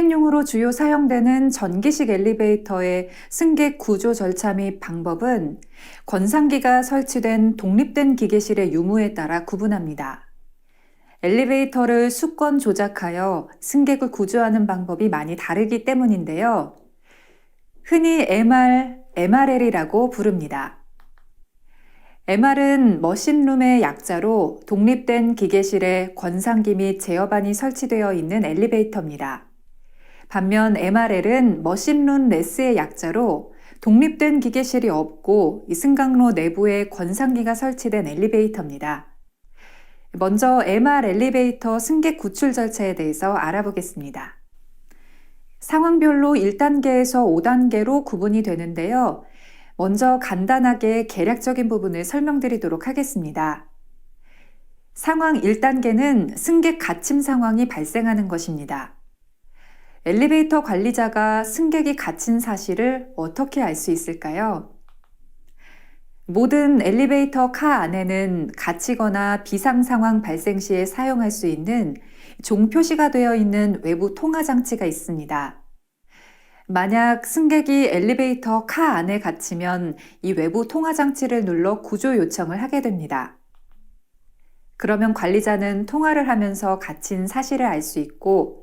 승객용으로 주요 사용되는 전기식 엘리베이터의 승객 구조 절차 및 방법은 권상기가 설치된 독립된 기계실의 유무에 따라 구분합니다. 엘리베이터를 수건 조작하여 승객을 구조하는 방법이 많이 다르기 때문인데요. 흔히 MRL이라고 부릅니다. MR은 머신룸의 약자로 독립된 기계실에 권상기 및 제어반이 설치되어 있는 엘리베이터입니다. 반면 MRL은 머신룸 레스의 약자로 독립된 기계실이 없고 승강로 내부에 권상기가 설치된 엘리베이터입니다. 먼저 MR 엘리베이터 승객 구출 절차에 대해서 알아보겠습니다. 상황별로 1단계에서 5단계로 구분이 되는데요. 먼저 간단하게 개략적인 부분을 설명드리도록 하겠습니다. 상황 1단계는 승객 갇힘 상황이 발생하는 것입니다. 엘리베이터 관리자가 승객이 갇힌 사실을 어떻게 알 수 있을까요? 모든 엘리베이터 카 안에는 갇히거나 비상 상황 발생 시에 사용할 수 있는 종표시가 되어 있는 외부 통화 장치가 있습니다. 만약 승객이 엘리베이터 카 안에 갇히면 이 외부 통화 장치를 눌러 구조 요청을 하게 됩니다. 그러면 관리자는 통화를 하면서 갇힌 사실을 알 수 있고,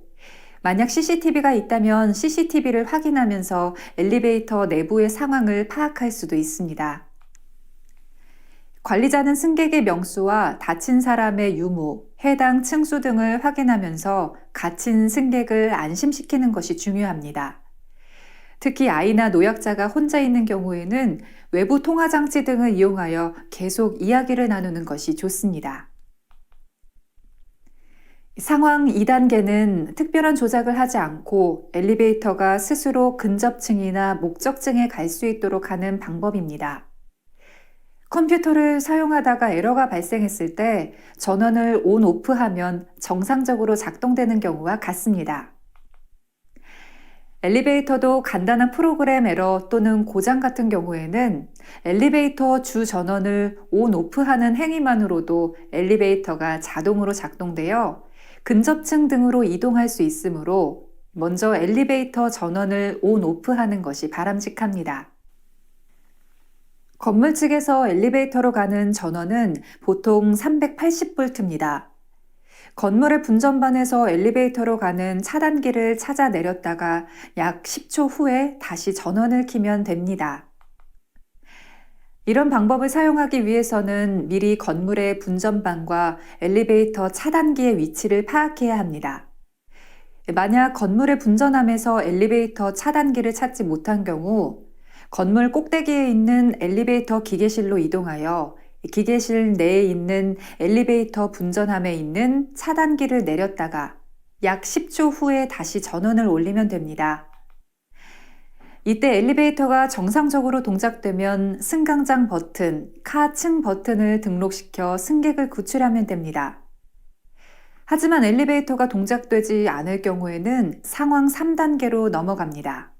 만약 CCTV가 있다면 CCTV를 확인하면서 엘리베이터 내부의 상황을 파악할 수도 있습니다. 관리자는 승객의 명수와 다친 사람의 유무, 해당 층수 등을 확인하면서 갇힌 승객을 안심시키는 것이 중요합니다. 특히 아이나 노약자가 혼자 있는 경우에는 외부 통화장치 등을 이용하여 계속 이야기를 나누는 것이 좋습니다. 상황 2단계는 특별한 조작을 하지 않고 엘리베이터가 스스로 근접층이나 목적층에 갈 수 있도록 하는 방법입니다. 컴퓨터를 사용하다가 에러가 발생했을 때 전원을 ON/OFF하면 정상적으로 작동되는 경우와 같습니다. 엘리베이터도 간단한 프로그램 에러 또는 고장 같은 경우에는 엘리베이터 주 전원을 ON/OFF하는 행위만으로도 엘리베이터가 자동으로 작동되어 근접층 등으로 이동할 수 있으므로 먼저 엘리베이터 전원을 ON/OFF하는 것이 바람직합니다. 건물 측에서 엘리베이터로 가는 전원은 보통 380V입니다. 건물의 분전반에서 엘리베이터로 가는 차단기를 찾아 내렸다가 약 10초 후에 다시 전원을 켜면 됩니다. 이런 방법을 사용하기 위해서는 미리 건물의 분전반과 엘리베이터 차단기의 위치를 파악해야 합니다. 만약 건물의 분전함에서 엘리베이터 차단기를 찾지 못한 경우 건물 꼭대기에 있는 엘리베이터 기계실로 이동하여 기계실 내에 있는 엘리베이터 분전함에 있는 차단기를 내렸다가 약 10초 후에 다시 전원을 올리면 됩니다. 이때 엘리베이터가 정상적으로 동작되면 승강장 버튼, 카층 버튼을 등록시켜 승객을 구출하면 됩니다. 하지만 엘리베이터가 동작되지 않을 경우에는 상황 3단계로 넘어갑니다.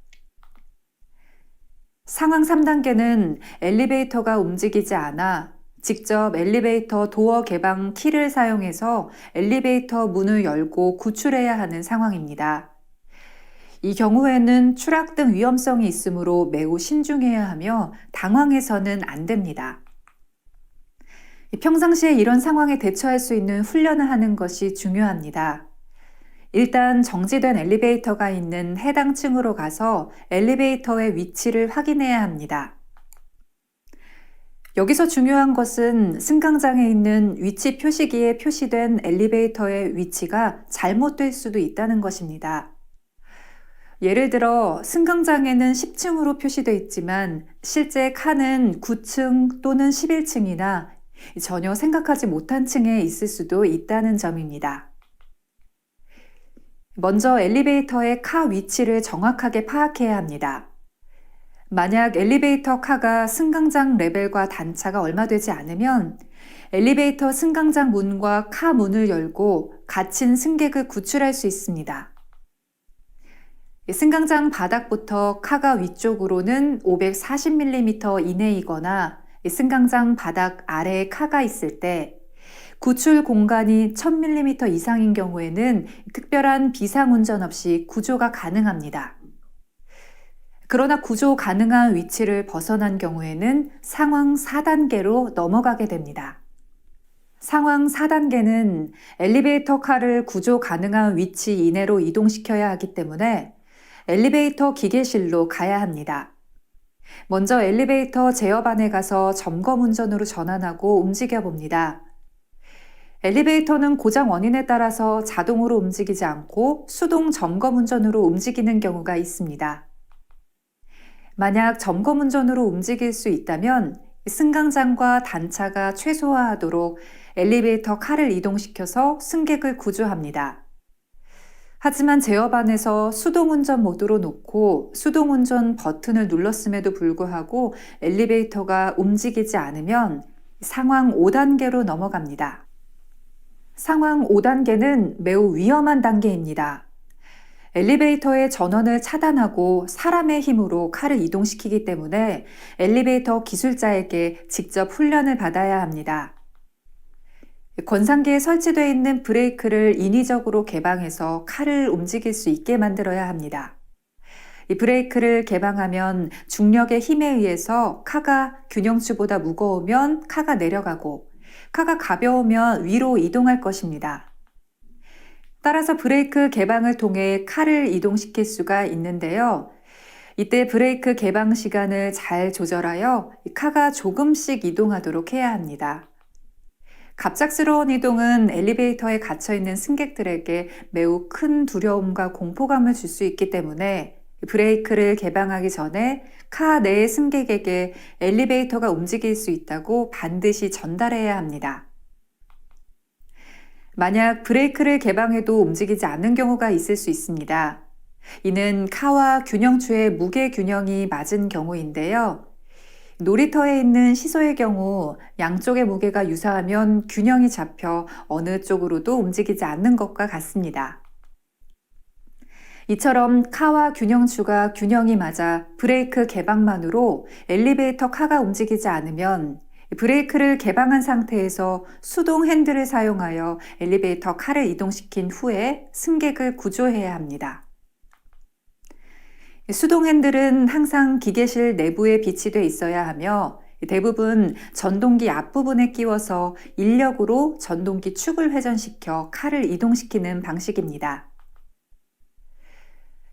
상황 3단계는 엘리베이터가 움직이지 않아 직접 엘리베이터 도어 개방 키를 사용해서 엘리베이터 문을 열고 구출해야 하는 상황입니다. 이 경우에는 추락 등 위험성이 있으므로 매우 신중해야 하며 당황해서는 안 됩니다. 평상시에 이런 상황에 대처할 수 있는 훈련을 하는 것이 중요합니다. 일단 정지된 엘리베이터가 있는 해당 층으로 가서 엘리베이터의 위치를 확인해야 합니다. 여기서 중요한 것은 승강장에 있는 위치 표시기에 표시된 엘리베이터의 위치가 잘못될 수도 있다는 것입니다. 예를 들어 승강장에는 10층으로 표시되어 있지만 실제 칸은 9층 또는 11층이나 전혀 생각하지 못한 층에 있을 수도 있다는 점입니다. 먼저 엘리베이터의 카 위치를 정확하게 파악해야 합니다. 만약 엘리베이터 카가 승강장 레벨과 단차가 얼마 되지 않으면 엘리베이터 승강장 문과 카 문을 열고 갇힌 승객을 구출할 수 있습니다. 승강장 바닥부터 카가 위쪽으로는 540mm 이내이거나 승강장 바닥 아래에 카가 있을 때 구출 공간이 1000mm 이상인 경우에는 특별한 비상운전 없이 구조가 가능합니다. 그러나 구조 가능한 위치를 벗어난 경우에는 상황 4단계로 넘어가게 됩니다. 상황 4단계는 엘리베이터 칸을 구조 가능한 위치 이내로 이동시켜야 하기 때문에 엘리베이터 기계실로 가야 합니다. 먼저 엘리베이터 제어반에 가서 점검 운전으로 전환하고 움직여 봅니다. 엘리베이터는 고장 원인에 따라서 자동으로 움직이지 않고 수동 점검 운전으로 움직이는 경우가 있습니다. 만약 점검 운전으로 움직일 수 있다면 승강장과 단차가 최소화하도록 엘리베이터 칸을 이동시켜서 승객을 구조합니다. 하지만 제어반에서 수동운전 모드로 놓고 수동운전 버튼을 눌렀음에도 불구하고 엘리베이터가 움직이지 않으면 상황 5단계로 넘어갑니다. 상황 5단계는 매우 위험한 단계입니다. 엘리베이터의 전원을 차단하고 사람의 힘으로 칸을 이동시키기 때문에 엘리베이터 기술자에게 직접 훈련을 받아야 합니다. 권상기에 설치되어 있는 브레이크를 인위적으로 개방해서 칸을 움직일 수 있게 만들어야 합니다. 이 브레이크를 개방하면 중력의 힘에 의해서 카가 균형추보다 무거우면 카가 내려가고 카가 가벼우면 위로 이동할 것입니다. 따라서 브레이크 개방을 통해 카를 이동시킬 수가 있는데요. 이때 브레이크 개방 시간을 잘 조절하여 카가 조금씩 이동하도록 해야 합니다. 갑작스러운 이동은 엘리베이터에 갇혀있는 승객들에게 매우 큰 두려움과 공포감을 줄 수 있기 때문에 브레이크를 개방하기 전에 카 내의 승객에게 엘리베이터가 움직일 수 있다고 반드시 전달해야 합니다. 만약 브레이크를 개방해도 움직이지 않는 경우가 있을 수 있습니다. 이는 카와 균형추의 무게 균형이 맞은 경우인데요. 놀이터에 있는 시소의 경우 양쪽의 무게가 유사하면 균형이 잡혀 어느 쪽으로도 움직이지 않는 것과 같습니다. 이처럼 카와 균형추가 균형이 맞아 브레이크 개방만으로 엘리베이터 카가 움직이지 않으면 브레이크를 개방한 상태에서 수동 핸들을 사용하여 엘리베이터 카를 이동시킨 후에 승객을 구조해야 합니다. 수동 핸들은 항상 기계실 내부에 비치돼 있어야 하며 대부분 전동기 앞부분에 끼워서 인력으로 전동기 축을 회전시켜 카를 이동시키는 방식입니다.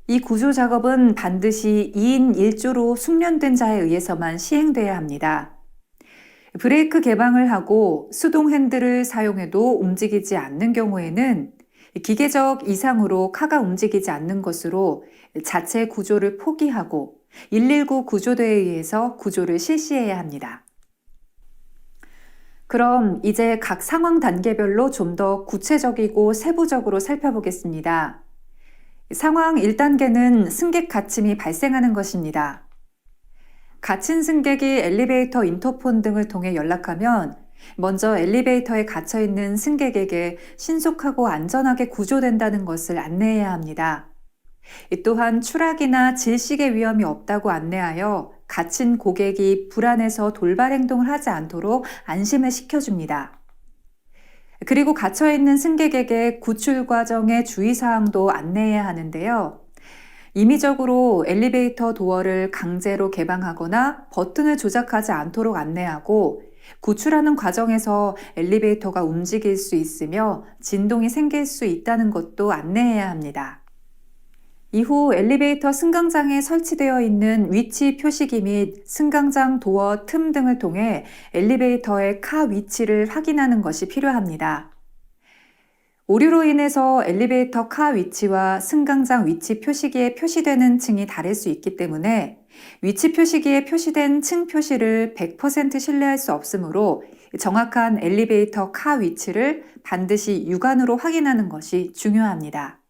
이 구조 작업은 반드시 2인 1조로 숙련된 자에 의해서만 시행돼야 합니다. 브레이크 개방을 하고 수동 핸들을 사용해도 움직이지 않는 경우에는 기계적 이상으로 카가 움직이지 않는 것으로 자체 구조를 포기하고 119 구조대에 의해서 구조를 실시해야 합니다. 그럼 이제 각 상황 단계별로 좀 더 구체적이고 세부적으로 살펴보겠습니다. 상황 1단계는 승객 갇힘이 발생하는 것입니다. 갇힌 승객이 엘리베이터 인터폰 등을 통해 연락하면 먼저 엘리베이터에 갇혀있는 승객에게 신속하고 안전하게 구조된다는 것을 안내해야 합니다. 또한 추락이나 질식의 위험이 없다고 안내하여 갇힌 고객이 불안해서 돌발 행동을 하지 않도록 안심을 시켜줍니다. 그리고 갇혀있는 승객에게 구출 과정의 주의사항도 안내해야 하는데요. 임의적으로 엘리베이터 도어를 강제로 개방하거나 버튼을 조작하지 않도록 안내하고 구출하는 과정에서 엘리베이터가 움직일 수 있으며 진동이 생길 수 있다는 것도 안내해야 합니다. 이후 엘리베이터 승강장에 설치되어 있는 위치 표시기 및 승강장 도어 틈 등을 통해 엘리베이터의 카 위치를 확인하는 것이 필요합니다. 오류로 인해서 엘리베이터 카 위치와 승강장 위치 표시기에 표시되는 층이 다를 수 있기 때문에 위치 표시기에 표시된 층 표시를 100% 신뢰할 수 없으므로 정확한 엘리베이터 카 위치를 반드시 육안으로 확인하는 것이 중요합니다.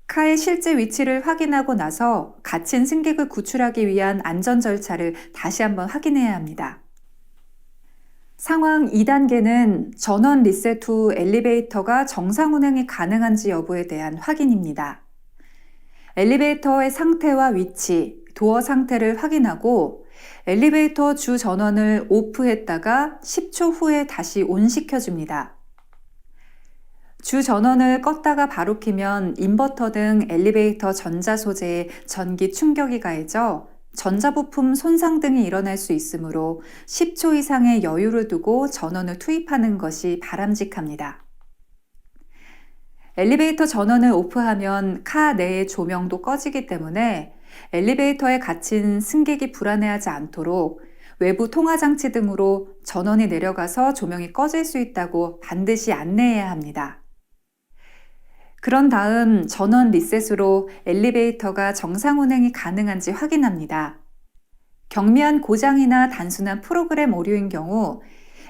카의 실제 위치를 확인하고 나서 갇힌 승객을 구출하기 위한 안전 절차를 다시 한번 확인해야 합니다. 상황 2단계는 전원 리셋 후 엘리베이터가 정상 운행이 가능한지 여부에 대한 확인입니다. 엘리베이터의 상태와 위치, 도어 상태를 확인하고 엘리베이터 주 전원을 오프했다가 10초 후에 다시 온 시켜줍니다. 주 전원을 껐다가 바로 켜면 인버터 등 엘리베이터 전자 소재에 전기 충격이 가해져 전자부품 손상 등이 일어날 수 있으므로 10초 이상의 여유를 두고 전원을 투입하는 것이 바람직합니다. 엘리베이터 전원을 오프하면 카 내의 조명도 꺼지기 때문에 엘리베이터에 갇힌 승객이 불안해하지 않도록 외부 통화장치 등으로 전원이 내려가서 조명이 꺼질 수 있다고 반드시 안내해야 합니다. 그런 다음 전원 리셋으로 엘리베이터가 정상 운행이 가능한지 확인합니다. 경미한 고장이나 단순한 프로그램 오류인 경우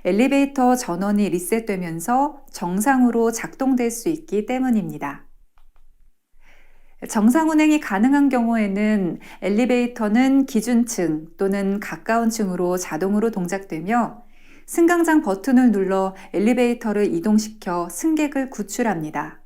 엘리베이터 전원이 리셋되면서 정상으로 작동될 수 있기 때문입니다. 정상 운행이 가능한 경우에는 엘리베이터는 기준층 또는 가까운 층으로 자동으로 동작되며 승강장 버튼을 눌러 엘리베이터를 이동시켜 승객을 구출합니다.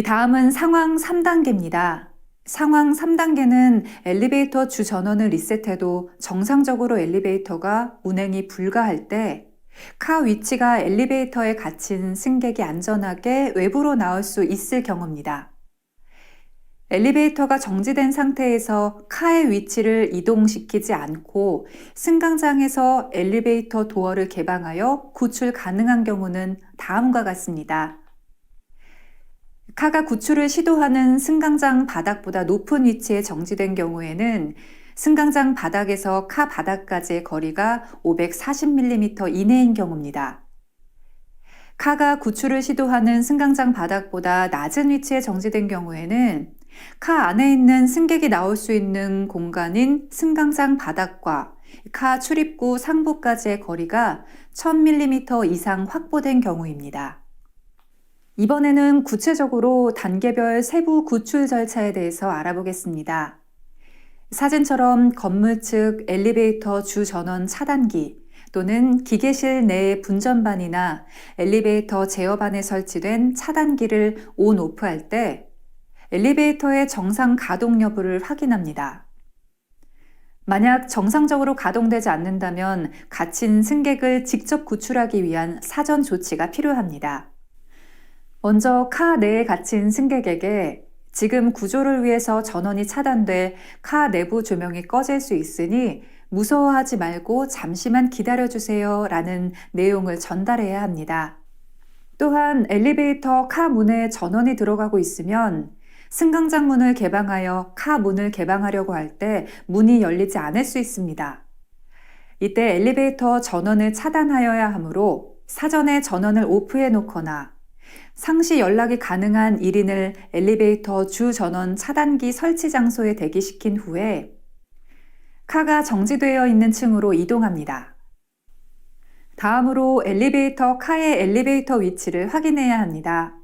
다음은 상황 3단계입니다. 상황 3단계는 엘리베이터 주 전원을 리셋해도 정상적으로 엘리베이터가 운행이 불가할 때 카 위치가 엘리베이터에 갇힌 승객이 안전하게 외부로 나올 수 있을 경우입니다. 엘리베이터가 정지된 상태에서 카의 위치를 이동시키지 않고 승강장에서 엘리베이터 도어를 개방하여 구출 가능한 경우는 다음과 같습니다. 카가 구출을 시도하는 승강장 바닥보다 높은 위치에 정지된 경우에는 승강장 바닥에서 카 바닥까지의 거리가 540mm 이내인 경우입니다. 카가 구출을 시도하는 승강장 바닥보다 낮은 위치에 정지된 경우에는 카 안에 있는 승객이 나올 수 있는 공간인 승강장 바닥과 카 출입구 상부까지의 거리가 1000mm 이상 확보된 경우입니다. 이번에는 구체적으로 단계별 세부 구출 절차에 대해서 알아보겠습니다. 사진처럼 건물 측 엘리베이터 주 전원 차단기 또는 기계실 내의 분전반이나 엘리베이터 제어반에 설치된 차단기를 온 오프할 때 엘리베이터의 정상 가동 여부를 확인합니다. 만약 정상적으로 가동되지 않는다면 갇힌 승객을 직접 구출하기 위한 사전 조치가 필요합니다. 먼저 카 내에 갇힌 승객에게 지금 구조를 위해서 전원이 차단돼 카 내부 조명이 꺼질 수 있으니 무서워하지 말고 잠시만 기다려주세요 라는 내용을 전달해야 합니다. 또한 엘리베이터 카 문에 전원이 들어가고 있으면 승강장 문을 개방하여 카 문을 개방하려고 할 때 문이 열리지 않을 수 있습니다. 이때 엘리베이터 전원을 차단하여야 하므로 사전에 전원을 오프해 놓거나 상시 연락이 가능한 1인을 엘리베이터 주 전원 차단기 설치 장소에 대기시킨 후에 카가 정지되어 있는 층으로 이동합니다. 다음으로 엘리베이터 카의 엘리베이터 위치를 확인해야 합니다.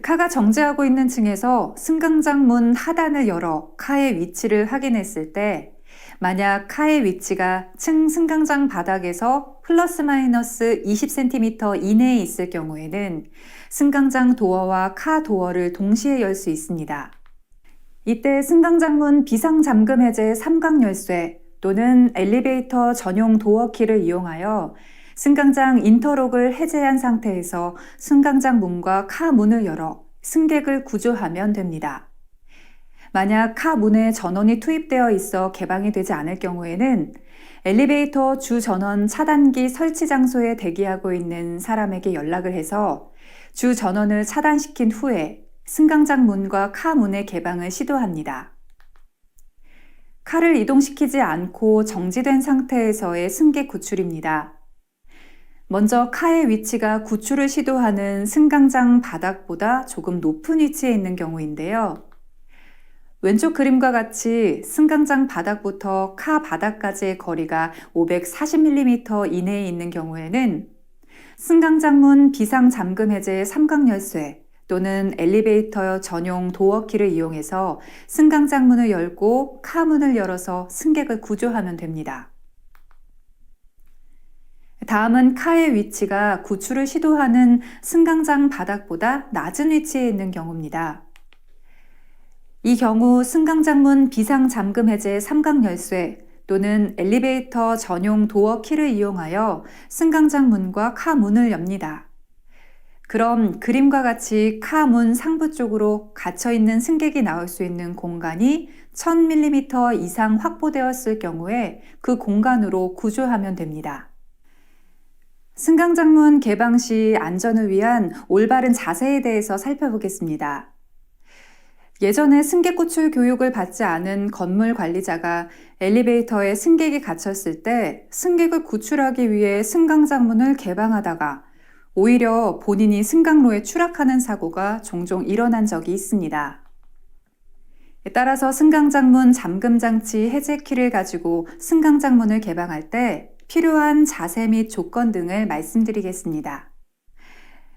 카가 정지하고 있는 층에서 승강장 문 하단을 열어 카의 위치를 확인했을 때 만약 카의 위치가 층 승강장 바닥에서 플러스 마이너스 20cm 이내에 있을 경우에는 승강장 도어와 카 도어를 동시에 열 수 있습니다. 이때 승강장 문 비상 잠금 해제 3각 열쇠 또는 엘리베이터 전용 도어 키를 이용하여 승강장 인터록을 해제한 상태에서 승강장 문과 카 문을 열어 승객을 구조하면 됩니다. 만약 카 문에 전원이 투입되어 있어 개방이 되지 않을 경우에는 엘리베이터 주 전원 차단기 설치 장소에 대기하고 있는 사람에게 연락을 해서 주 전원을 차단시킨 후에 승강장 문과 카 문의 개방을 시도합니다. 카를 이동시키지 않고 정지된 상태에서의 승객 구출입니다. 먼저 카의 위치가 구출을 시도하는 승강장 바닥보다 조금 높은 위치에 있는 경우인데요. 왼쪽 그림과 같이 승강장 바닥부터 카 바닥까지의 거리가 540mm 이내에 있는 경우에는 승강장 문 비상 잠금 해제 3각 열쇠 또는 엘리베이터 전용 도어 키를 이용해서 승강장 문을 열고 카 문을 열어서 승객을 구조하면 됩니다. 다음은 카의 위치가 구출을 시도하는 승강장 바닥보다 낮은 위치에 있는 경우입니다. 이 경우 승강장문 비상 잠금 해제 삼각 열쇠 또는 엘리베이터 전용 도어 키를 이용하여 승강장 문과 카 문을 엽니다. 그럼 그림과 같이 카 문 상부 쪽으로 갇혀있는 승객이 나올 수 있는 공간이 1000mm 이상 확보되었을 경우에 그 공간으로 구조하면 됩니다. 승강장문 개방 시 안전을 위한 올바른 자세에 대해서 살펴보겠습니다. 예전에 승객 구출 교육을 받지 않은 건물 관리자가 엘리베이터에 승객이 갇혔을 때 승객을 구출하기 위해 승강장 문을 개방하다가 오히려 본인이 승강로에 추락하는 사고가 종종 일어난 적이 있습니다. 따라서 승강장 문 잠금 장치 해제 키를 가지고 승강장 문을 개방할 때 필요한 자세 및 조건 등을 말씀드리겠습니다.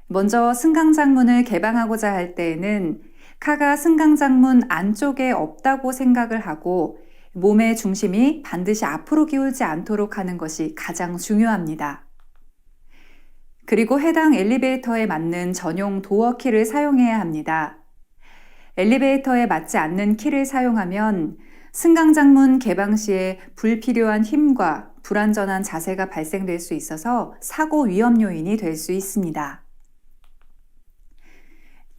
먼저 승강장 문을 개방하고자 할 때에는 카가 승강장 문 안쪽에 없다고 생각을 하고 몸의 중심이 반드시 앞으로 기울지 않도록 하는 것이 가장 중요합니다. 그리고 해당 엘리베이터에 맞는 전용 도어 키를 사용해야 합니다. 엘리베이터에 맞지 않는 키를 사용하면 승강장 문 개방 시에 불필요한 힘과 불안전한 자세가 발생될 수 있어서 사고 위험 요인이 될 수 있습니다.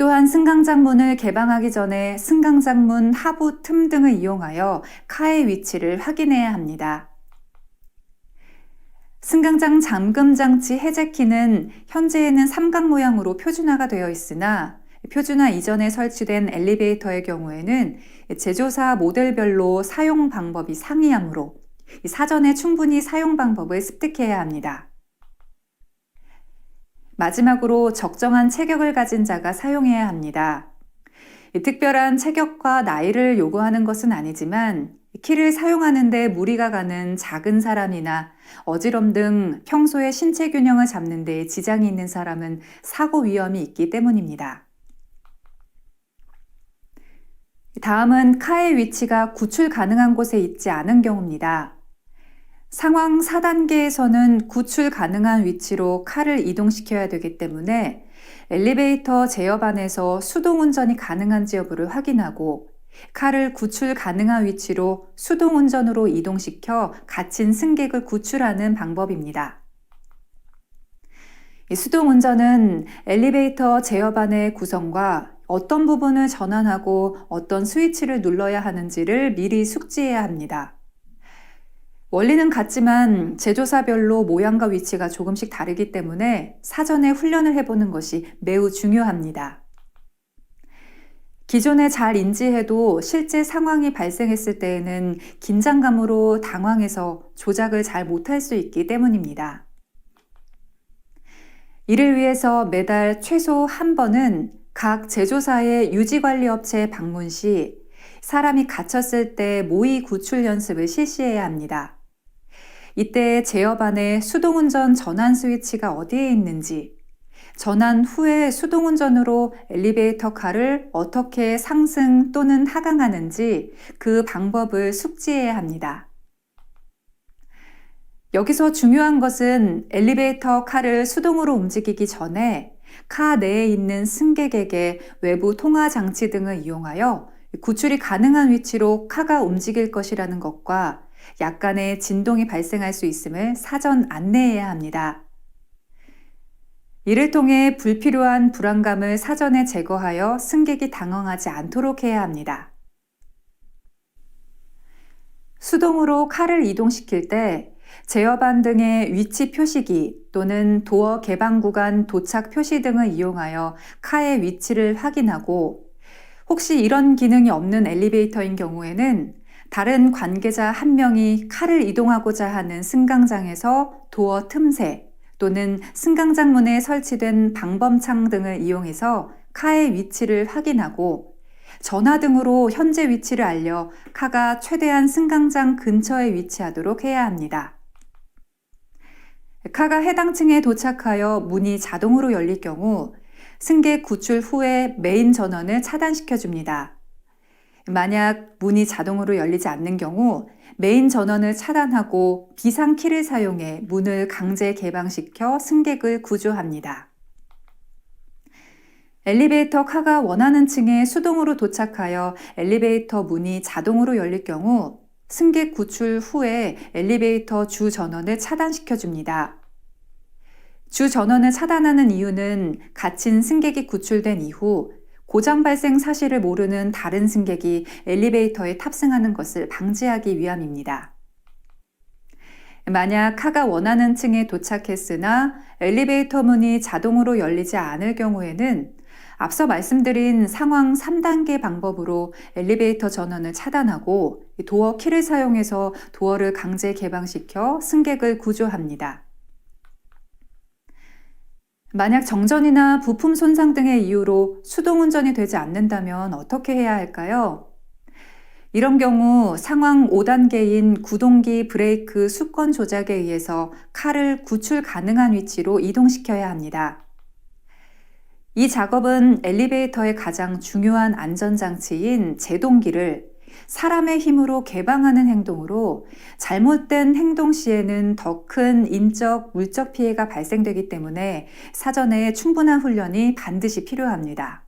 또한 승강장 문을 개방하기 전에 승강장 문 하부 틈 등을 이용하여 카의 위치를 확인해야 합니다. 승강장 잠금 장치 해제 키는 현재에는 삼각 모양으로 표준화가 되어 있으나 표준화 이전에 설치된 엘리베이터의 경우에는 제조사 모델별로 사용 방법이 상이하므로 사전에 충분히 사용 방법을 습득해야 합니다. 마지막으로 적정한 체격을 가진 자가 사용해야 합니다. 특별한 체격과 나이를 요구하는 것은 아니지만 키를 사용하는 데 무리가 가는 작은 사람이나 어지럼 등 평소에 신체 균형을 잡는 데 지장이 있는 사람은 사고 위험이 있기 때문입니다. 다음은 카의 위치가 구출 가능한 곳에 있지 않은 경우입니다. 상황 4단계에서는 구출 가능한 위치로 카를 이동시켜야 되기 때문에 엘리베이터 제어반에서 수동 운전이 가능한지 여부를 확인하고 카를 구출 가능한 위치로 수동 운전으로 이동시켜 갇힌 승객을 구출하는 방법입니다. 수동 운전은 엘리베이터 제어반의 구성과 어떤 부분을 전환하고 어떤 스위치를 눌러야 하는지를 미리 숙지해야 합니다. 원리는 같지만 제조사별로 모양과 위치가 조금씩 다르기 때문에 사전에 훈련을 해보는 것이 매우 중요합니다. 기존에 잘 인지해도 실제 상황이 발생했을 때에는 긴장감으로 당황해서 조작을 잘 못할 수 있기 때문입니다. 이를 위해서 매달 최소 한 번은 각 제조사의 유지관리업체에 방문 시 사람이 갇혔을 때 모의 구출 연습을 실시해야 합니다. 이때 제어반에 수동운전 전환 스위치가 어디에 있는지, 전환 후에 수동운전으로 엘리베이터 카를 어떻게 상승 또는 하강하는지 그 방법을 숙지해야 합니다. 여기서 중요한 것은 엘리베이터 카를 수동으로 움직이기 전에 카 내에 있는 승객에게 외부 통화 장치 등을 이용하여 구출이 가능한 위치로 카가 움직일 것이라는 것과 약간의 진동이 발생할 수 있음을 사전 안내해야 합니다. 이를 통해 불필요한 불안감을 사전에 제거하여 승객이 당황하지 않도록 해야 합니다. 수동으로 카를 이동시킬 때 제어반 등의 위치 표시기 또는 도어 개방 구간 도착 표시 등을 이용하여 카의 위치를 확인하고 혹시 이런 기능이 없는 엘리베이터인 경우에는 다른 관계자 한 명이 카를 이동하고자 하는 승강장에서 도어 틈새 또는 승강장 문에 설치된 방범창 등을 이용해서 카의 위치를 확인하고 전화 등으로 현재 위치를 알려 카가 최대한 승강장 근처에 위치하도록 해야 합니다. 카가 해당 층에 도착하여 문이 자동으로 열릴 경우 승객 구출 후에 메인 전원을 차단시켜 줍니다. 만약 문이 자동으로 열리지 않는 경우 메인 전원을 차단하고 비상키를 사용해 문을 강제 개방시켜 승객을 구조합니다. 엘리베이터 카가 원하는 층에 수동으로 도착하여 엘리베이터 문이 자동으로 열릴 경우 승객 구출 후에 엘리베이터 주 전원을 차단시켜 줍니다. 주 전원을 차단하는 이유는 갇힌 승객이 구출된 이후 고장 발생 사실을 모르는 다른 승객이 엘리베이터에 탑승하는 것을 방지하기 위함입니다. 만약 카가 원하는 층에 도착했으나 엘리베이터 문이 자동으로 열리지 않을 경우에는 앞서 말씀드린 상황 3단계 방법으로 엘리베이터 전원을 차단하고 도어 키를 사용해서 도어를 강제 개방시켜 승객을 구조합니다. 만약 정전이나 부품 손상 등의 이유로 수동 운전이 되지 않는다면 어떻게 해야 할까요? 이런 경우 상황 5단계인 구동기 브레이크 수권 조작에 의해서 카를 구출 가능한 위치로 이동시켜야 합니다. 이 작업은 엘리베이터의 가장 중요한 안전장치인 제동기를 사람의 힘으로 개방하는 행동으로 잘못된 행동 시에는 더 큰 인적, 물적 피해가 발생되기 때문에 사전에 충분한 훈련이 반드시 필요합니다.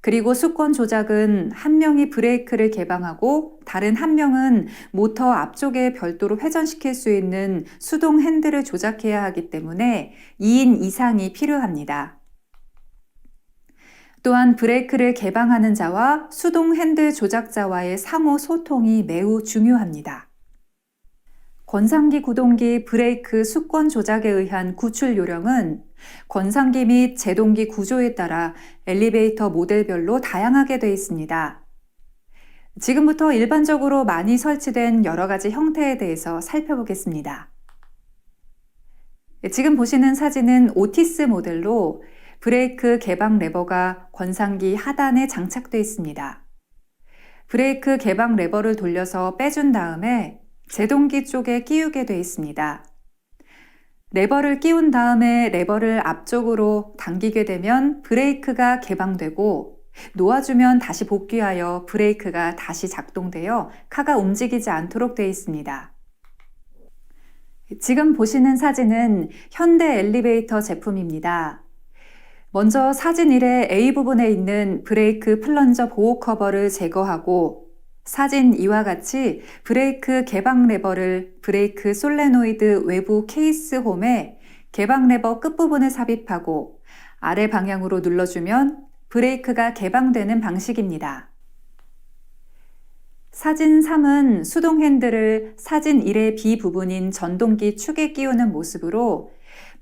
그리고 수권 조작은 한 명이 브레이크를 개방하고 다른 한 명은 모터 앞쪽에 별도로 회전시킬 수 있는 수동 핸들을 조작해야 하기 때문에 2인 이상이 필요합니다. 또한 브레이크를 개방하는 자와 수동 핸들 조작자와의 상호 소통이 매우 중요합니다. 권상기 구동기 브레이크 수권 조작에 의한 구출 요령은 권상기 및 제동기 구조에 따라 엘리베이터 모델별로 다양하게 되어 있습니다. 지금부터 일반적으로 많이 설치된 여러 가지 형태에 대해서 살펴보겠습니다. 지금 보시는 사진은 오티스 모델로 브레이크 개방 레버가 권상기 하단에 장착되어 있습니다. 브레이크 개방 레버를 돌려서 빼준 다음에 제동기 쪽에 끼우게 되어 있습니다. 레버를 끼운 다음에 레버를 앞쪽으로 당기게 되면 브레이크가 개방되고 놓아주면 다시 복귀하여 브레이크가 다시 작동되어 카가 움직이지 않도록 되어 있습니다. 지금 보시는 사진은 현대 엘리베이터 제품입니다. 먼저 사진 1의 A 부분에 있는 브레이크 플런저 보호 커버를 제거하고 사진 2와 같이 브레이크 개방 레버를 브레이크 솔레노이드 외부 케이스 홈에 개방 레버 끝부분을 삽입하고 아래 방향으로 눌러주면 브레이크가 개방되는 방식입니다. 사진 3은 수동 핸들을 사진 1의 B 부분인 전동기 축에 끼우는 모습으로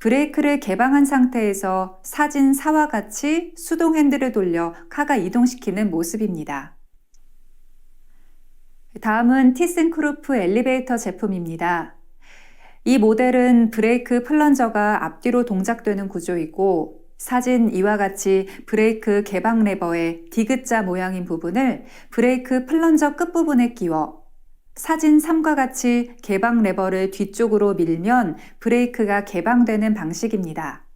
브레이크를 개방한 상태에서 사진 4와 같이 수동 핸들을 돌려 카가 이동시키는 모습입니다. 다음은 티슨크루프 엘리베이터 제품입니다. 이 모델은 브레이크 플런저가 앞뒤로 동작되는 구조이고 사진 2와 같이 브레이크 개방 레버의 D자 모양인 부분을 브레이크 플런저 끝부분에 끼워 사진 3과 같이 개방 레버를 뒤쪽으로 밀면 브레이크가 개방되는 방식입니다.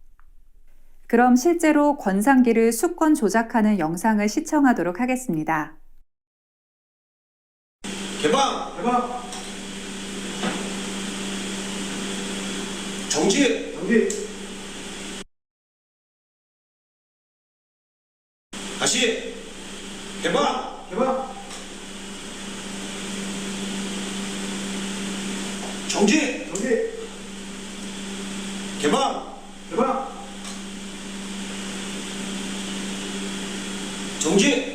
그럼 실제로 권상기를 수권 조작하는 영상을 시청하도록 하겠습니다. 개방! 정지! 다시! 개방! 정지! 개방! 정지!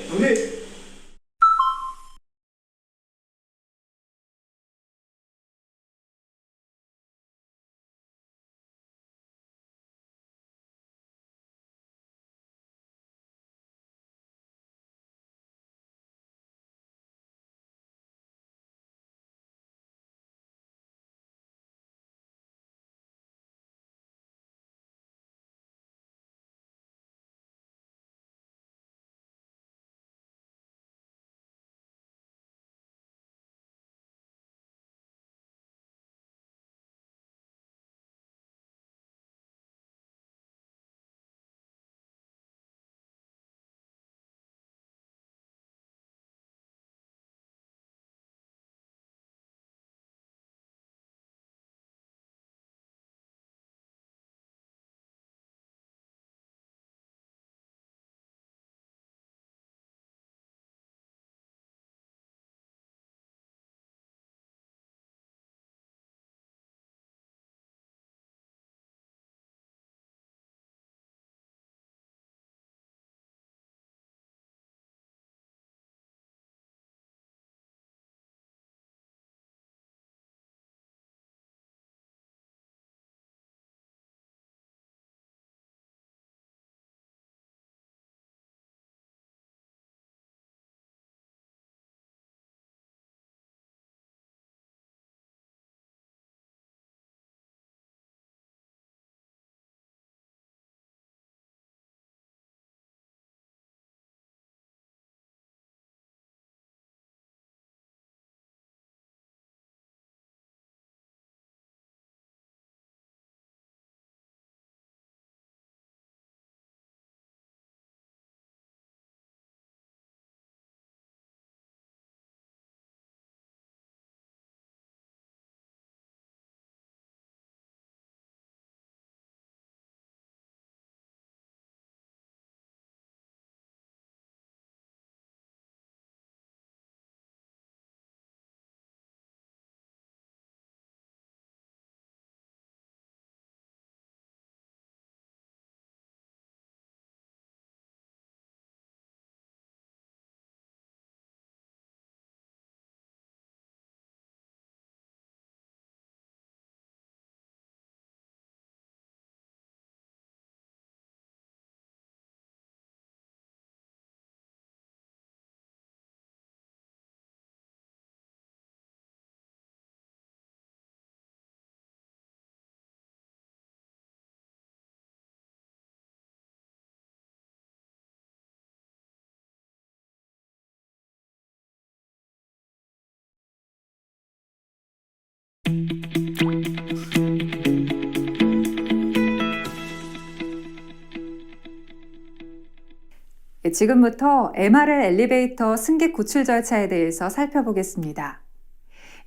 지금부터 MRL 엘리베이터 승객 구출 절차에 대해서 살펴보겠습니다.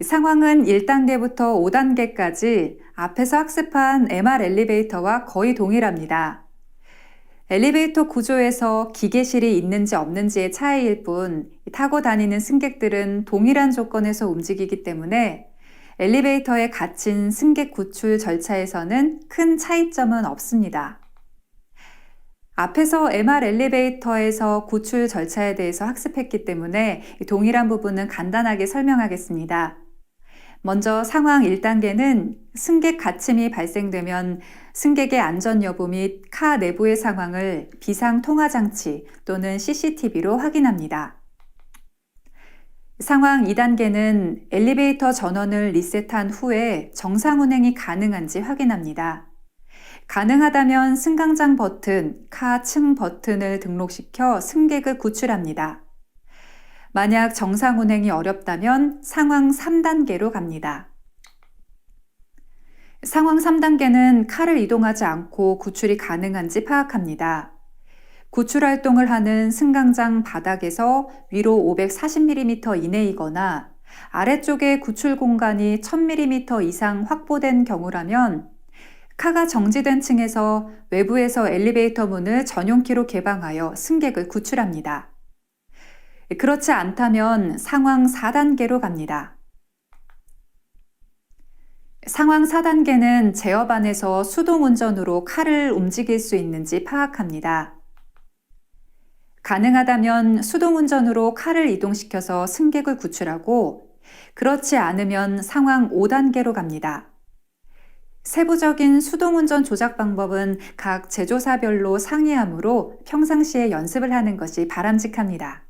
상황은 1단계부터 5단계까지 앞에서 학습한 MR 엘리베이터와 거의 동일합니다. 엘리베이터 구조에서 기계실이 있는지 없는지의 차이일 뿐 타고 다니는 승객들은 동일한 조건에서 움직이기 때문에 엘리베이터에 갇힌 승객 구출 절차에서는 큰 차이점은 없습니다. 앞에서 MR 엘리베이터에서 구출 절차에 대해서 학습했기 때문에 동일한 부분은 간단하게 설명하겠습니다. 먼저 상황 1단계는 승객 갇힘이 발생되면 승객의 안전 여부 및 카 내부의 상황을 비상 통화 장치 또는 CCTV로 확인합니다. 상황 2단계는 엘리베이터 전원을 리셋한 후에 정상 운행이 가능한지 확인합니다. 가능하다면 승강장 버튼, 카 층 버튼을 등록시켜 승객을 구출합니다. 만약 정상 운행이 어렵다면 상황 3단계로 갑니다. 상황 3단계는 카를 이동하지 않고 구출이 가능한지 파악합니다. 구출 활동을 하는 승강장 바닥에서 위로 540mm 이내이거나 아래쪽에 구출 공간이 1000mm 이상 확보된 경우라면 카가 정지된 층에서 외부에서 엘리베이터 문을 전용키로 개방하여 승객을 구출합니다. 그렇지 않다면 상황 4단계로 갑니다. 상황 4단계는 제업 안에서 수동 운전으로 카를 움직일 수 있는지 파악합니다. 가능하다면 수동 운전으로 카를 이동시켜서 승객을 구출하고 그렇지 않으면 상황 5단계로 갑니다. 세부적인 수동운전 조작 방법은 각 제조사별로 상이하므로 평상시에 연습을 하는 것이 바람직합니다.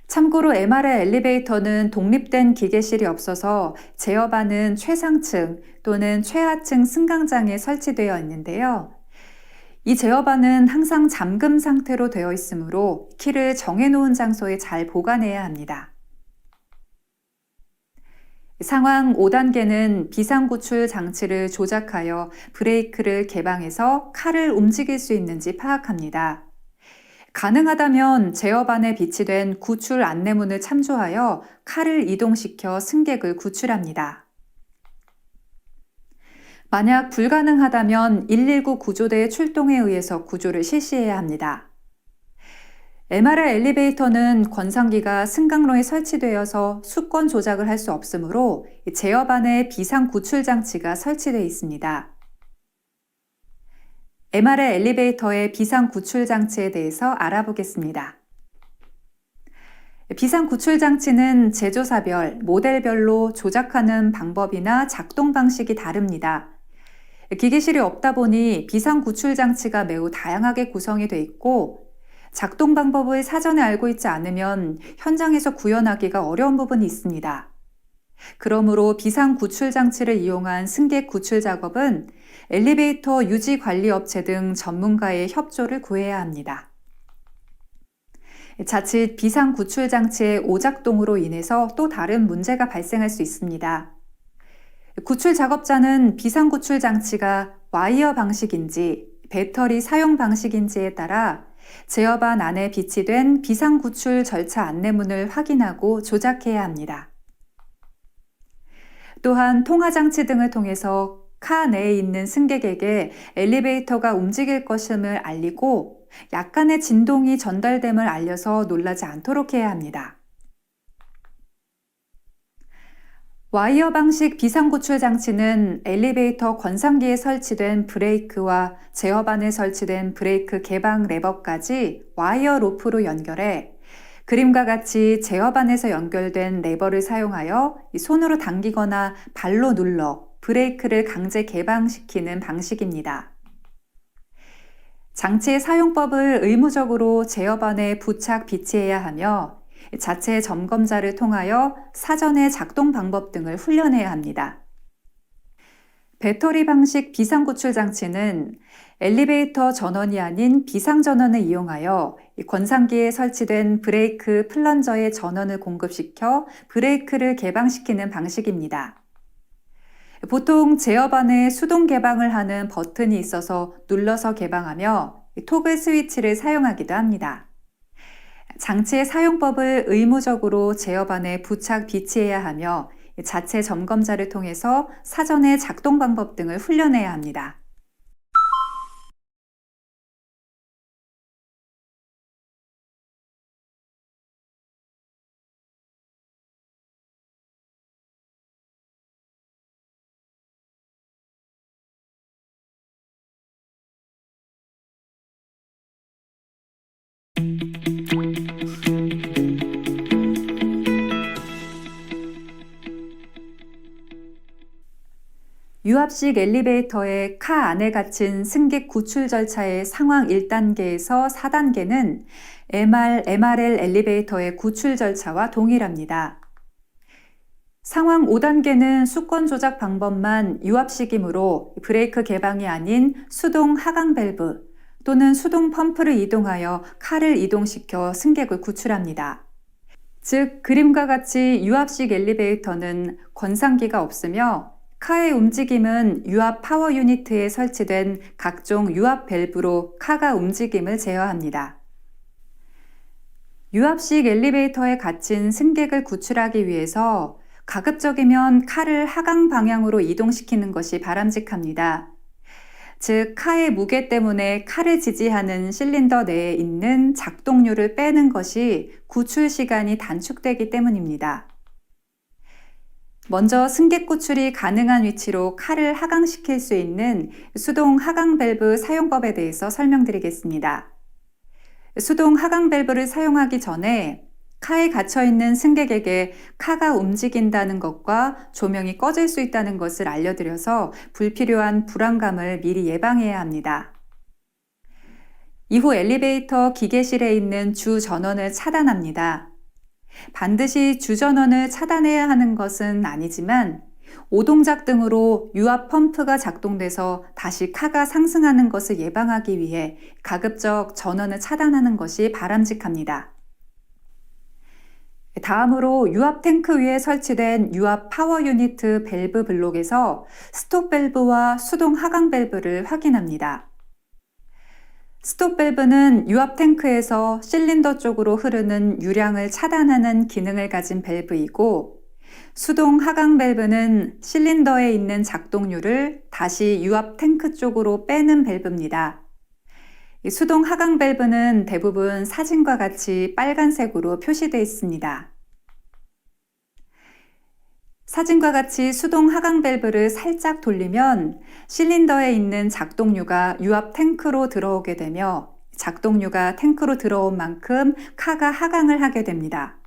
참고로 MR의 엘리베이터는 독립된 기계실이 없어서 제어반은 최상층 또는 최하층 승강장에 설치되어 있는데요. 이 제어반은 항상 잠금 상태로 되어 있으므로 키를 정해놓은 장소에 잘 보관해야 합니다. 상황 5단계는 비상구출 장치를 조작하여 브레이크를 개방해서 카를 움직일 수 있는지 파악합니다. 가능하다면 제어반에 비치된 구출 안내문을 참조하여 카를 이동시켜 승객을 구출합니다. 만약 불가능하다면 119 구조대의 출동에 의해서 구조를 실시해야 합니다. MR의 엘리베이터는 권상기가 승강로에 설치되어서 수권 조작을 할 수 없으므로 제어반에 비상 구출 장치가 설치되어 있습니다. MR의 엘리베이터의 비상 구출 장치에 대해서 알아보겠습니다. 비상 구출 장치는 제조사별, 모델별로 조작하는 방법이나 작동 방식이 다릅니다. 기계실이 없다 보니 비상 구출 장치가 매우 다양하게 구성이 되어 있고 작동 방법을 사전에 알고 있지 않으면 현장에서 구현하기가 어려운 부분이 있습니다. 그러므로 비상 구출 장치를 이용한 승객 구출 작업은 엘리베이터 유지 관리 업체 등 전문가의 협조를 구해야 합니다. 자칫 비상 구출 장치의 오작동으로 인해서 또 다른 문제가 발생할 수 있습니다. 구출 작업자는 비상 구출 장치가 와이어 방식인지 배터리 사용 방식인지에 따라 제어반 안에 비치된 비상 구출 절차 안내문을 확인하고 조작해야 합니다. 또한 통화장치 등을 통해서 카 내에 있는 승객에게 엘리베이터가 움직일 것임을 알리고 약간의 진동이 전달됨을 알려서 놀라지 않도록 해야 합니다. 와이어 방식 비상구출 장치는 엘리베이터 권상기에 설치된 브레이크와 제어반에 설치된 브레이크 개방 레버까지 와이어 로프로 연결해 그림과 같이 제어반에서 연결된 레버를 사용하여 손으로 당기거나 발로 눌러 브레이크를 강제 개방시키는 방식입니다. 장치의 사용법을 의무적으로 제어반에 부착 비치해야 하며 자체 점검자를 통하여 사전의 작동 방법 등을 훈련해야 합니다. 배터리 방식 비상구출 장치는 엘리베이터 전원이 아닌 비상전원을 이용하여 권상기에 설치된 브레이크 플런저의 전원을 공급시켜 브레이크를 개방시키는 방식입니다. 보통 제어 반에 수동 개방을 하는 버튼이 있어서 눌러서 개방하며 토글 스위치를 사용하기도 합니다. 장치의 사용법을 의무적으로 제어반에 부착 비치해야 하며 자체 점검자를 통해서 사전에 작동 방법 등을 훈련해야 합니다. 유압식 엘리베이터의 카 안에 갇힌 승객 구출 절차의 상황 1단계에서 4단계는 MRL 엘리베이터의 구출 절차와 동일합니다. 상황 5단계는 수권 조작 방법만 유압식이므로 브레이크 개방이 아닌 수동 하강 밸브 또는 수동 펌프를 이동하여 카를 이동시켜 승객을 구출합니다. 즉, 그림과 같이 유압식 엘리베이터는 권상기가 없으며 카의 움직임은 유압 파워 유니트에 설치된 각종 유압 밸브로 카가 움직임을 제어합니다. 유압식 엘리베이터에 갇힌 승객을 구출하기 위해서 가급적이면 카를 하강 방향으로 이동시키는 것이 바람직합니다. 즉, 카의 무게 때문에 카를 지지하는 실린더 내에 있는 작동류를 빼는 것이 구출 시간이 단축되기 때문입니다. 먼저 승객 구출이 가능한 위치로 카를 하강시킬 수 있는 수동 하강 밸브 사용법에 대해서 설명드리겠습니다. 수동 하강 밸브를 사용하기 전에 카에 갇혀있는 승객에게 카가 움직인다는 것과 조명이 꺼질 수 있다는 것을 알려드려서 불필요한 불안감을 미리 예방해야 합니다. 이후 엘리베이터 기계실에 있는 주 전원을 차단합니다. 반드시 주 전원을 차단해야 하는 것은 아니지만 오동작 등으로 유압 펌프가 작동돼서 다시 카가 상승하는 것을 예방하기 위해 가급적 전원을 차단하는 것이 바람직합니다. 다음으로 유압 탱크 위에 설치된 유압 파워 유니트 밸브 블록에서 스톱 밸브와 수동 하강 밸브를 확인합니다. 스톱 밸브는 유압 탱크에서 실린더 쪽으로 흐르는 유량을 차단하는 기능을 가진 밸브이고, 수동 하강 밸브는 실린더에 있는 작동류를 다시 유압 탱크 쪽으로 빼는 밸브입니다. 수동 하강 밸브는 대부분 사진과 같이 빨간색으로 표시되어 있습니다. 사진과 같이 수동 하강 밸브를 살짝 돌리면 실린더에 있는 작동류가 유압 탱크로 들어오게 되며 작동류가 탱크로 들어온 만큼 카가 하강을 하게 됩니다.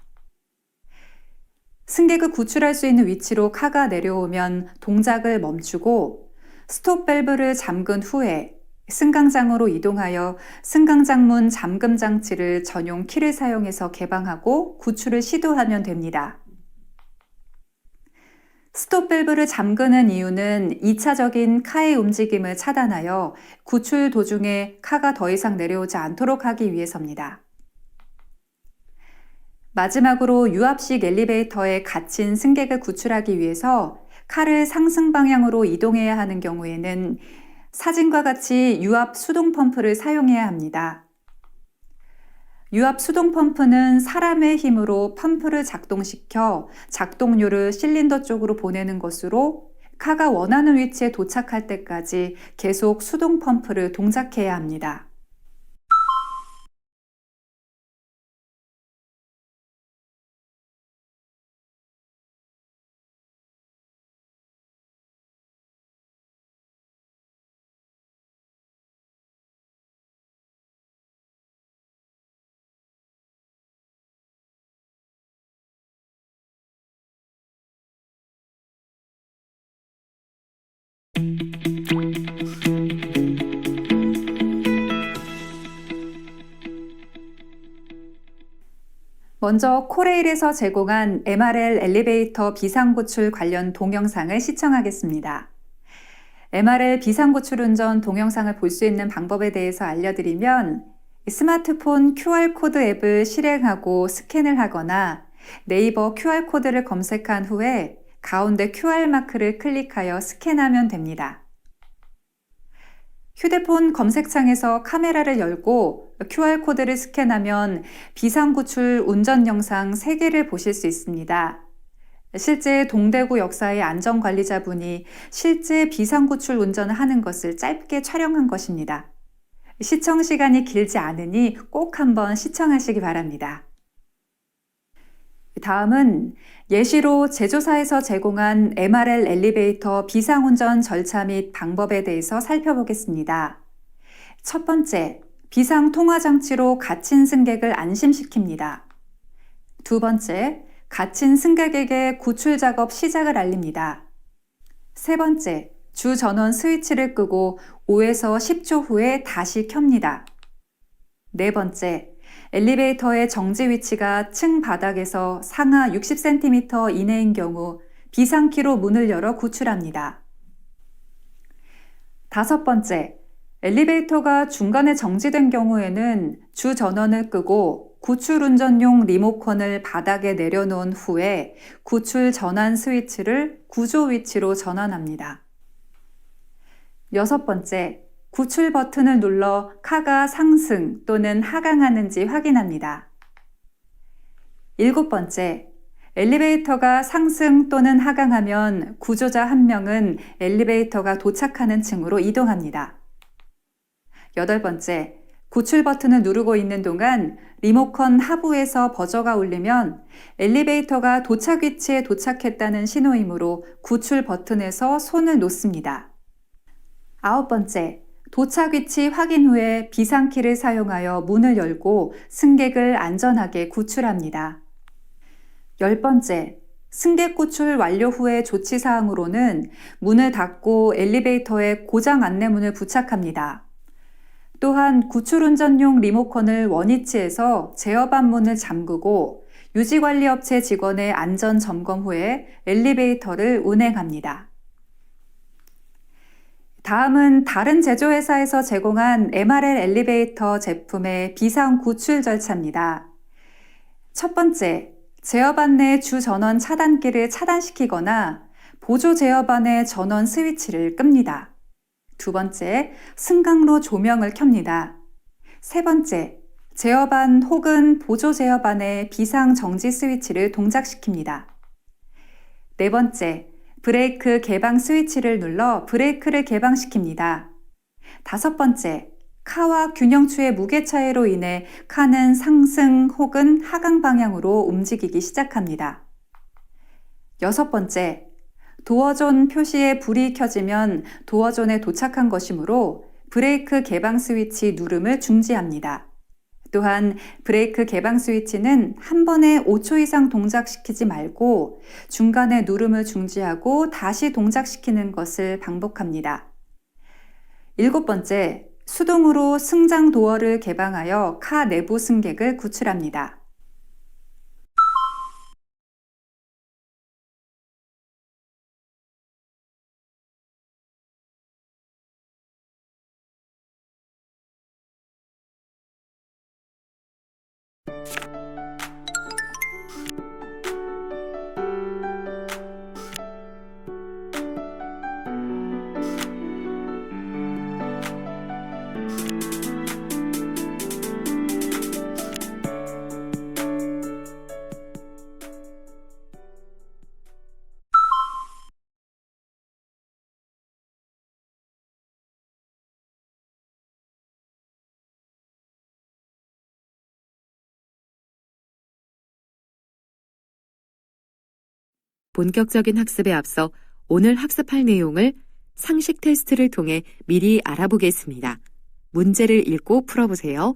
승객을 구출할 수 있는 위치로 카가 내려오면 동작을 멈추고 스톱 밸브를 잠근 후에 승강장으로 이동하여 승강장 문 잠금 장치를 전용 키를 사용해서 개방하고 구출을 시도하면 됩니다. 스톱 밸브를 잠그는 이유는 2차적인 카의 움직임을 차단하여 구출 도중에 카가 더 이상 내려오지 않도록 하기 위해서입니다. 마지막으로 유압식 엘리베이터에 갇힌 승객을 구출하기 위해서 카를 상승 방향으로 이동해야 하는 경우에는 사진과 같이 유압 수동 펌프를 사용해야 합니다. 유압 수동 펌프는 사람의 힘으로 펌프를 작동시켜 작동류를 실린더 쪽으로 보내는 것으로 카가 원하는 위치에 도착할 때까지 계속 수동 펌프를 동작해야 합니다. 먼저 코레일에서 제공한 MRL 엘리베이터 비상구출 관련 동영상을 시청하겠습니다. MRL 비상구출운전 동영상을 볼 수 있는 방법에 대해서 알려드리면 스마트폰 QR코드 앱을 실행하고 스캔을 하거나 네이버 QR코드를 검색한 후에 가운데 QR마크를 클릭하여 스캔하면 됩니다. 휴대폰 검색창에서 카메라를 열고 QR코드를 스캔하면 비상구출 운전 영상 3개를 보실 수 있습니다. 실제 동대구 역사의 안전관리자분이 실제 비상구출 운전을 하는 것을 짧게 촬영한 것입니다. 시청 시간이 길지 않으니 꼭 한번 시청하시기 바랍니다. 다음은 예시로 제조사에서 제공한 MRL 엘리베이터 비상운전 절차 및 방법에 대해서 살펴보겠습니다. 첫 번째, 비상통화장치로 갇힌 승객을 안심시킵니다. 두 번째, 갇힌 승객에게 구출 작업 시작을 알립니다. 세 번째, 주 전원 스위치를 끄고 5에서 10초 후에 다시 켭니다. 네 번째, 엘리베이터의 정지 위치가 층 바닥에서 상하 60cm 이내인 경우 비상키로 문을 열어 구출합니다. 다섯 번째, 엘리베이터가 중간에 정지된 경우에는 주 전원을 끄고 구출 운전용 리모컨을 바닥에 내려놓은 후에 구출 전환 스위치를 구조 위치로 전환합니다. 여섯 번째, 구출 버튼을 눌러 카가 상승 또는 하강하는지 확인합니다. 일곱 번째, 엘리베이터가 상승 또는 하강하면 구조자 1명은 엘리베이터가 도착하는 층으로 이동합니다. 여덟 번째, 구출 버튼을 누르고 있는 동안 리모컨 하부에서 버저가 울리면 엘리베이터가 도착 위치에 도착했다는 신호이므로 구출 버튼에서 손을 놓습니다. 아홉 번째, 도착 위치 확인 후에 비상키를 사용하여 문을 열고 승객을 안전하게 구출합니다. 열 번째, 승객 구출 완료 후의 조치사항으로는 문을 닫고 엘리베이터에 고장 안내문을 부착합니다. 또한 구출운전용 리모컨을 원위치에서 제어반 문을 잠그고 유지관리업체 직원의 안전 점검 후에 엘리베이터를 운행합니다. 다음은 다른 제조회사에서 제공한 MRL 엘리베이터 제품의 비상 구출 절차입니다. 첫 번째, 제어반 내 주 전원 차단기를 차단시키거나 보조 제어반의 전원 스위치를 끕니다. 두 번째, 승강로 조명을 켭니다. 세 번째, 제어반 혹은 보조 제어반의 비상 정지 스위치를 동작시킵니다. 네 번째, 브레이크 개방 스위치를 눌러 브레이크를 개방시킵니다. 다섯 번째, 카와 균형추의 무게 차이로 인해 카는 상승 혹은 하강 방향으로 움직이기 시작합니다. 여섯 번째, 도어존 표시에 불이 켜지면 도어존에 도착한 것이므로 브레이크 개방 스위치 누름을 중지합니다. 또한 브레이크 개방 스위치는 한 번에 5초 이상 동작시키지 말고 중간에 누름을 중지하고 다시 동작시키는 것을 반복합니다. 일곱 번째, 수동으로 승장 도어를 개방하여 카 내부 승객을 구출합니다. 본격적인 학습에 앞서 오늘 학습할 내용을 상식 테스트를 통해 미리 알아보겠습니다. 문제를 읽고 풀어보세요.